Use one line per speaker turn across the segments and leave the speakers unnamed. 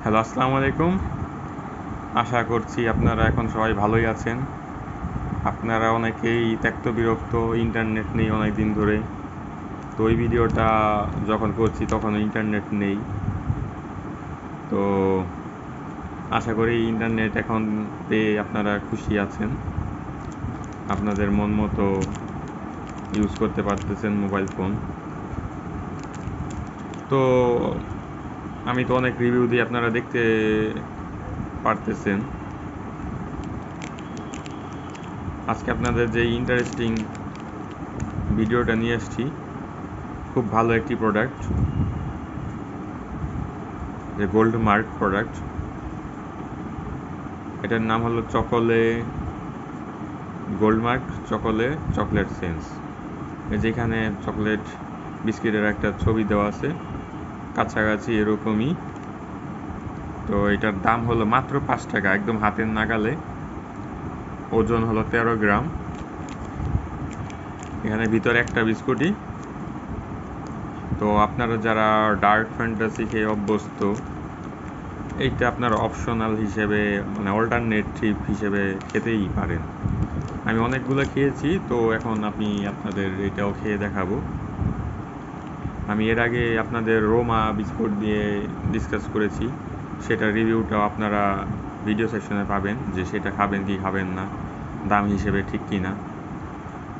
Hello, আসসালামু আলাইকুম। আশা করছি আপনারা এখন সবাই ভালোই আছেন। আপনারা অনেকেই ত্যক্ত বিরক্ত, ইন্টারনেট নেই অনেক দিন ধরে। তো ওই ভিডিওটা যখন করছি তখন ইন্টারনেট নেই। তো আশা করি ইন্টারনেট এখন পেয়ে আপনারা খুশি আছেন। আপনাদের মন মতো ইউজ করতে পারতেছেন মোবাইল ফোন। তো আমি তো অনেক রিভিউ দিয়ে আপনারা দেখতে পারতেছেন। আজকে আপনাদের যে ইন্টারেস্টিং ভিডিওটা নিয়ে এসেছি, খুব ভালো একটি প্রোডাক্ট, যে গোল্ড মার্ক প্রোডাক্ট। এটার নাম হলো চকোলে গোল্ড মার্ক চকোলে চকলেট সেন্স। যেখানে চকলেট বিস্কিটের একটা ছবি দেওয়া আছে, কাছাকাছি এরকমই। তো এটার দাম হলো মাত্র 5 টাকা, একদম হাতের নাগালে। ওজন হলো 13 গ্রাম। এখানে ভিতরে একটা বিস্কুটই। তো আপনারা যারা ডার্ক ফ্যান্টাসি খেয়ে অভ্যস্ত, এইটা আপনার অপশনাল হিসেবে, মানে অল্টারনেটিভ হিসেবে খেতেই পারেন। আমি অনেকগুলো খেয়েছি, তো এখন আমি আপনাদের এটাও খেয়ে দেখাবো। আমি এর আগে আপনাদের রোমা বিস্কুট দিয়ে ডিসকাস করেছি, সেটার রিভিউটাও আপনারা ভিডিও সেকশনে পাবেন, যে সেটা খাবেন কি খাবেন না, দাম হিসেবে ঠিক কি না,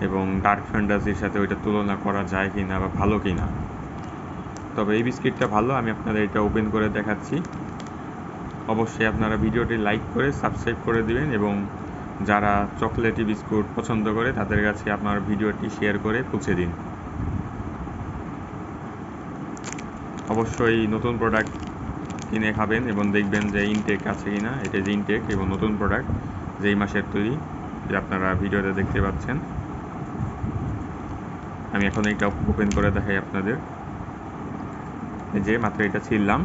এবং ডার্ক ফ্যান্টাসির সাথে ওইটা তুলনা করা যায় কি না বা ভালো কি না। তবে এই বিস্কিটটা ভালো, আমি আপনাদের এটা ওপেন করে দেখাচ্ছি। অবশ্যই আপনারা ভিডিওটি লাইক করে সাবস্ক্রাইব করে দিবেন, এবং যারা চকলেটি বিস্কুট পছন্দ করে তাদের কাছে আপনার ভিডিওটি শেয়ার করে পৌঁছে দিন। অবশ্যই নতুন প্রোডাক্ট কিনে খাবেন এবং দেখবেন যে ইনটেক আছে কিনা। এটা যে ইনটেক এবং নতুন প্রোডাক্ট, যেই মাসের তৈরি, যে আপনারা ভিডিওতে দেখতে পাচ্ছেন। আমি এখন এটা ওপেন করে দেখাই আপনাদের। এই যে মাত্র এটা ছিললাম।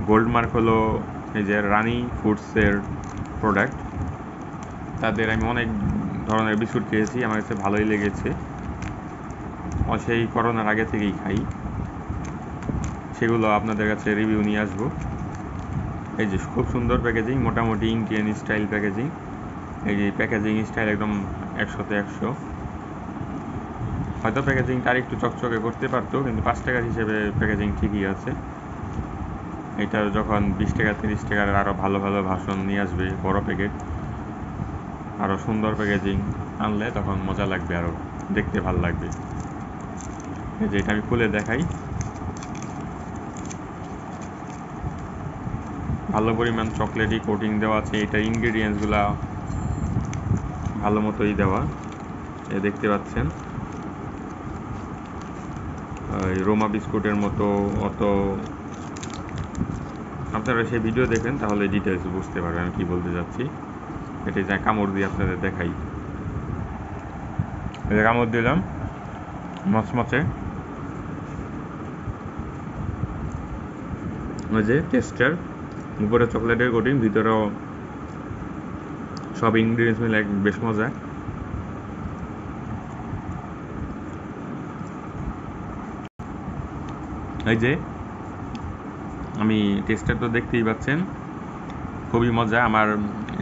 গোল্ড মার্ক হলো এই যে রানি ফুডসের প্রোডাক্ট। তাদের আমি অনেক ধরনের বিস্কুট খেয়েছি, আমার কাছে ভালোই লেগেছে। সেই করোনার আগে থেকেই খাই, সেগুলো আপনাদের কাছে রিভিউ নিয়ে আসবো। এই যে খুব সুন্দর প্যাকেজিং, মোটামুটি ইন্ডিয়ান স্টাইল প্যাকেজিং। এই যে প্যাকেজিং স্টাইল একদম 100-তে 100। হয়তো প্যাকেজিংটা আর একটু চকচকে করতে পারতো, কিন্তু 5 টাকার হিসেবে প্যাকেজিং ঠিকই আছে। এটা যখন 20 টাকা 30 টাকার আরও ভালো ভালো ভার্সন নিয়ে আসবে, বড় প্যাকেট, আরও সুন্দর প্যাকেজিং আনলে তখন মজা লাগবে, আরও দেখতে ভালো লাগবে। এই যে এটা আমি খুলে দেখাই। ভালো পরিমাণ চকলেটই কোটিং দেওয়া আছে। এটার ইনগ্রেডিয়েন্টসগুলা ভালো মতোই দেওয়া, দেখতে পাচ্ছেন। রোমা বিস্কুটের মতো অত, আপনারা সেই ভিডিও দেখেন তাহলে ডিটেলস বুঝতে পারবেন আমি কী বলতে যাচ্ছি। এটা যা কামড় দিয়ে আপনাদের দেখাই। এটা কামড় দিলাম, মচমচে। ওই যে টেস্টার, উপরে চকলেটের কোটিং, ভিতরেও সব ইনগ্রিডিয়েন্টস মিলে বেশ মজা। এই যে আমি টেস্টার তো দেখতেই পাচ্ছেন, খুবই মজা। আমার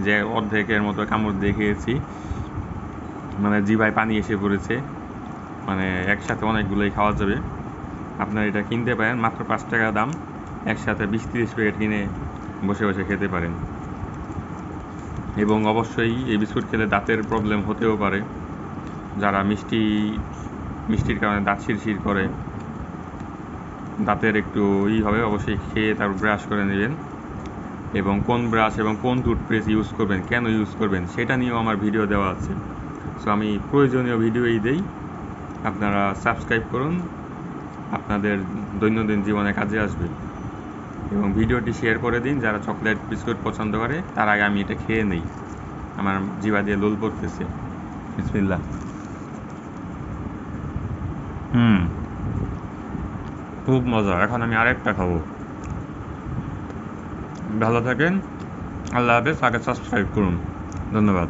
যে অর্ধেকের মতো কামড় দিয়ে খেয়েছি, মানে জিভায় পানি এসে পড়েছে। মানে একসাথে অনেকগুলোই খাওয়া যাবে। আপনারা এটা কিনতে পারেন, মাত্র 5 টাকা দাম। একসাথে 20-30 প্যাকেট কিনে বসে বসে খেতে পারেন। এবং অবশ্যই এই বিস্কুট খেলে দাঁতের প্রবলেম হতেও পারে। যারা মিষ্টির কারণে দাঁত শিরশির করে, দাঁতের একটু হবে, অবশ্যই খেয়ে তারপর ব্রাশ করে নেবেন। এবং কোন ব্রাশ এবং কোন টুথপেস্ট ইউজ করবেন, কেন ইউজ করবেন, সেটা নিয়েও আমার ভিডিও দেওয়া আছে। সো আমি প্রয়োজনীয় ভিডিওই দেই, আপনারা সাবস্ক্রাইব করুন, আপনাদের দৈনন্দিন জীবনে কাজে আসবে। এবং ভিডিওটি শেয়ার করে দিন যারা চকলেট বিস্কুট পছন্দ করে। তার আগে আমি এটা খেয়ে নেই, আমার জিভা দিয়ে লোল পড়তেছে। বিসমিল্লাহ। খুব মজা। এখন আমি আরেকটা খাবো। ভালো থাকেন, আল্লাহ হাফেজ। আগে সাবস্ক্রাইব করুন। ধন্যবাদ।